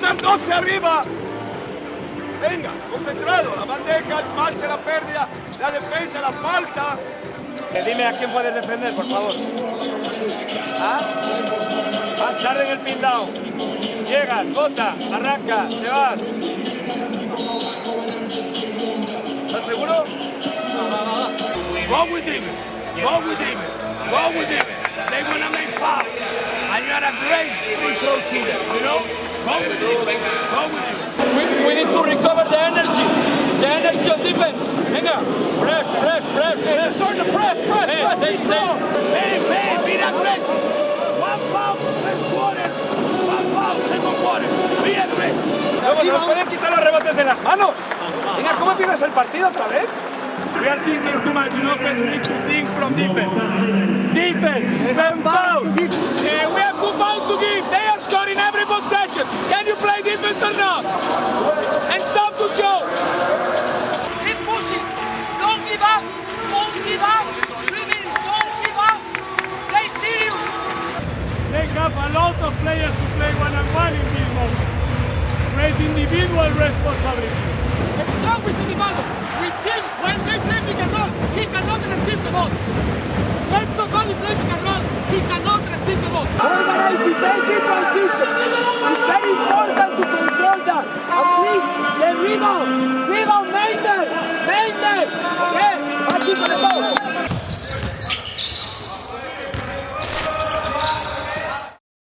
poner 12 arriba. Venga, concentrado. La bandeja, el pase, la pérdida, la defensa, la falta. Dime a quién puedes defender, por favor. ¿Ah? Más tarde en el pin down. Llegas, bota, arranca, te vas. ¿Estás seguro? Go with dribbling. Go with dribbling. Go with dribbling. They want to make foul. And you're a great free throw shooter, you know? Go with dribbling. Go with dribbling. We need to recover the energy of defense. Venga, press. They're starting to press. Hey, be aggressive. One foul, first quarter. One foul, second quarter. Be aggressive. Luego nos pueden quitar los rebotes de las manos. Venga, ¿cómo pierdes el partido otra vez? We are thinking too much in offense. We need to think from defense. Defense, spend fouls. We have 2 fouls to give. They are scoring every possession. Can you play defense or not? And stop to Joe. Keep pushing. Don't give up. Don't give up. 3 minutes. Don't give up. Play serious. They have a lot of players to play one-on-one in this moment. Great individual responsibility. Strong with Minimalo. With him, when they play pick and roll, he cannot receive the ball. When somebody play pick and roll, he cannot receive the ball. Organize defense in transition.